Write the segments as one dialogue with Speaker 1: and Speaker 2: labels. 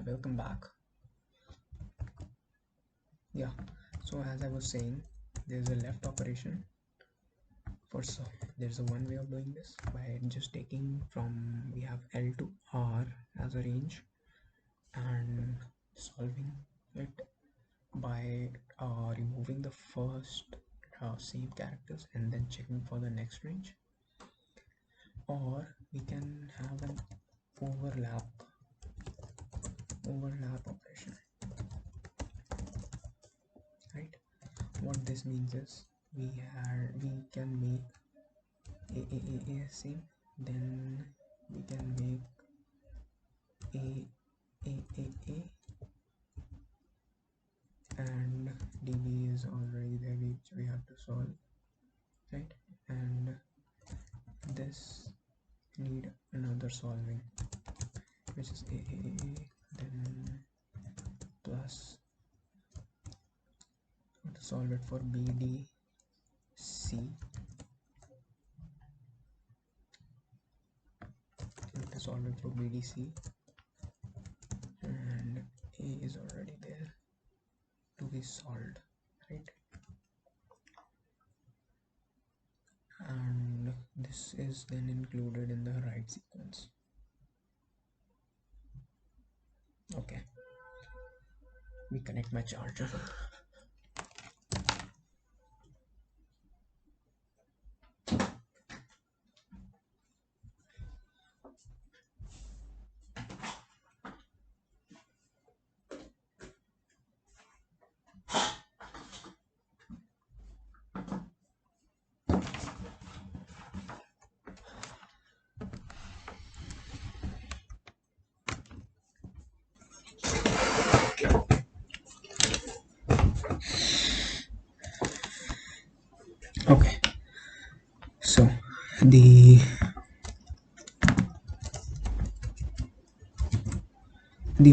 Speaker 1: welcome back. Yeah, so as I was saying, there's a left operation. First, there's a one way of doing this by just taking from we have L to R as a range and solving it by removing the first same characters and then checking for the next range, or we can have an overlap operation, right? What this means is we can make a same, then we can make a and db is already there, which we have to solve, right? And this need another solving, which is a then plus to solve it for bdc, to solve it for bdc, and a is already there to be solved, right? And this is then included in the right sequence. Okay, we connect my charger. Okay, so the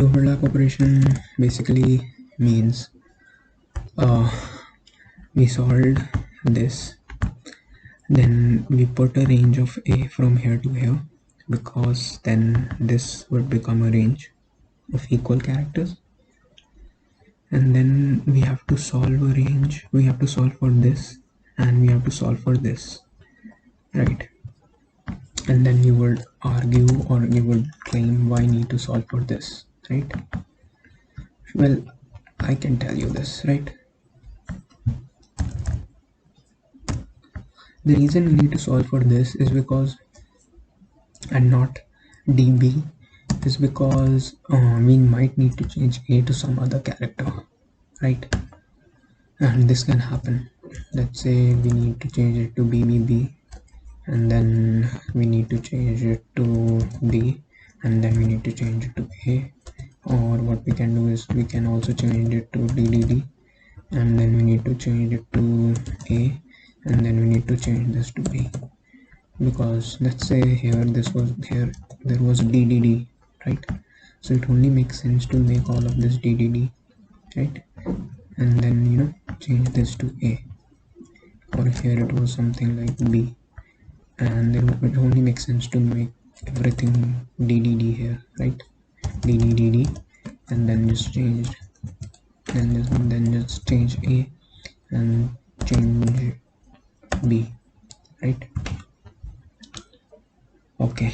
Speaker 1: overlap operation basically means we solved this, then we put a range of a from here to here, because then this would become a range of equal characters, and then we have to solve a range, we have to solve for this and we have to solve for this, right? And then you would argue or you would claim why need to solve for this, right? Well, I can tell you this, right? The reason we need to solve for this is because, and not db, is because we might need to change a to some other character, right? And this can happen. Let's say we need to change it to bbb, and then we need to change it to b, and then we need to change it to a, or what we can do is we can also change it to ddd, and then we need to change it to a, and then we need to change this to b, because let's say here there was ddd, right? So it only makes sense to make all of this ddd, right? And then change this to a, or here it was something like b, and then it only makes sense to make everything ddd here, right? ddd, and then just change, then just change a and change b, right? Okay.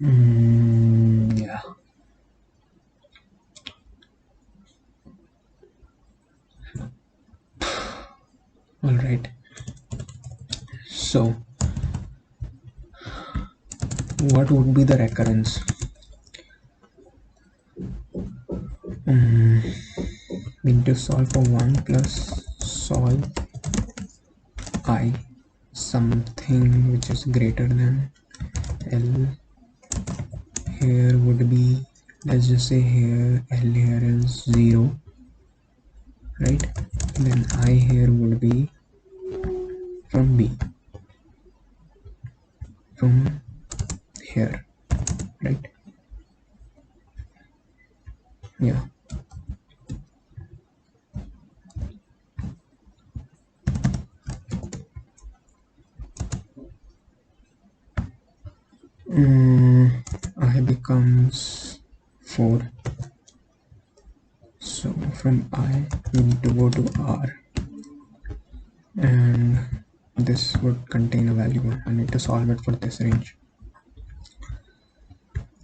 Speaker 1: Yeah. All right, so what would be the recurrence? We need to solve for 1 plus solve I something which is greater than L. Here would be, let's just say here L here is 0, right? Then I here would be from B, from here, right? Yeah. I becomes 4. So from I we need to go to R, and this would contain a value 1. I need to solve it for this range.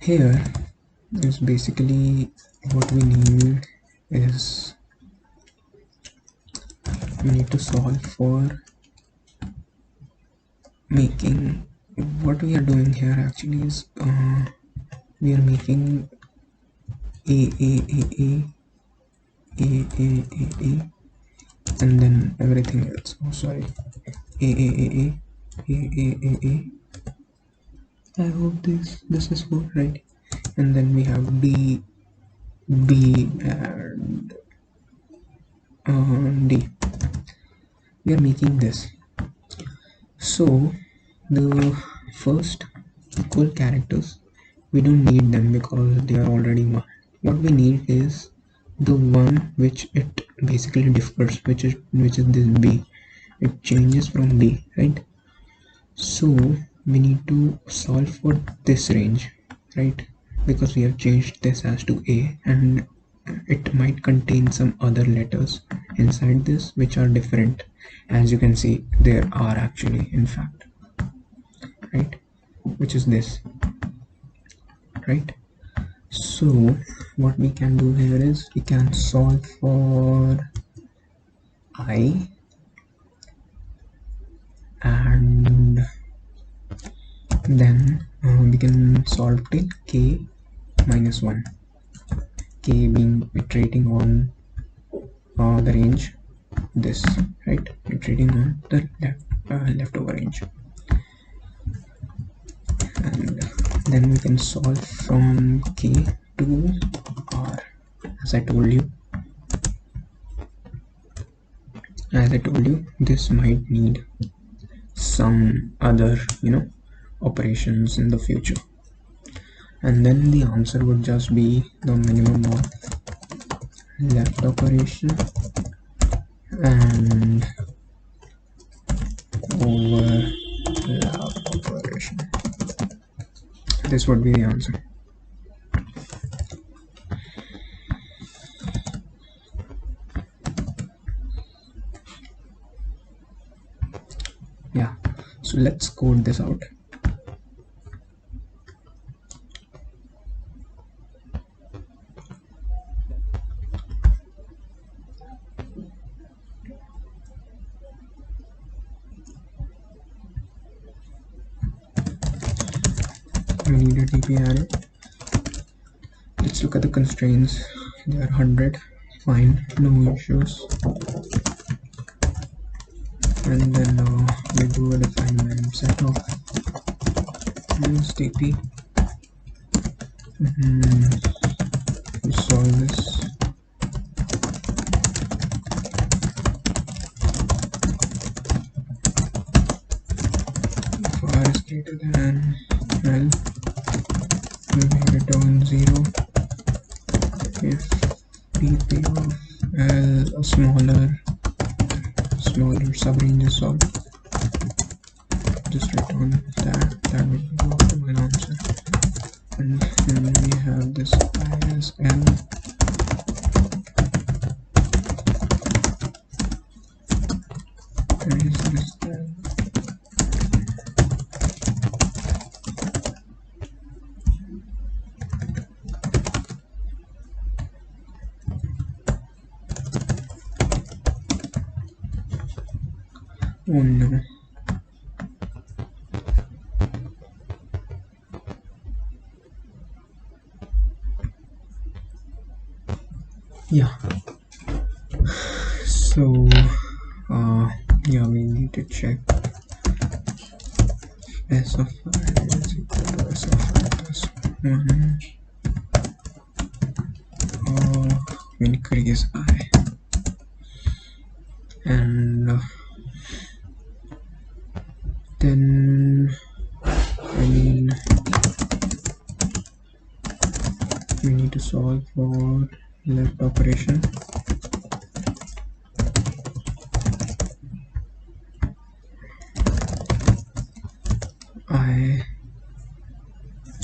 Speaker 1: Here is basically what we need is we need to solve for making, what we are doing here actually is we are making a, and then everything else. Oh sorry, a. I hope this is good, right? And then we have b, and d. We are making this. So the first equal characters, we don't need them because they are already one. What we need is the one which it basically differs, which is this b. It changes from b, right? So we need to solve for this range, right? Because we have changed this as to a, and it might contain some other letters inside this which are different. As you can see, there are actually, in fact, right, which is this, right? So what we can do here is we can solve for I, and then we can solve till k minus 1, k being iterating on the range, this, right, iterating on the leftover range, and then we can solve from k to r. As I told you, this might need some other operations in the future, and then the answer would just be the minimum of left operation and overlap operation. This would be the answer. Yeah, so let's code this out. We need a TP array. Let's look at the constraints. They are 100, fine, no issues. And then we do a define set of use TP. We solve this. If r is greater than L, we will return 0. If PP of L a smaller subrange is solved, just return that will be the optimal answer. And then we have this I as L. And is less than. Oh no. Yeah. So yeah, we need to check s of I is equal to s of I plus 1 or increase I, and then we need to solve for left operation.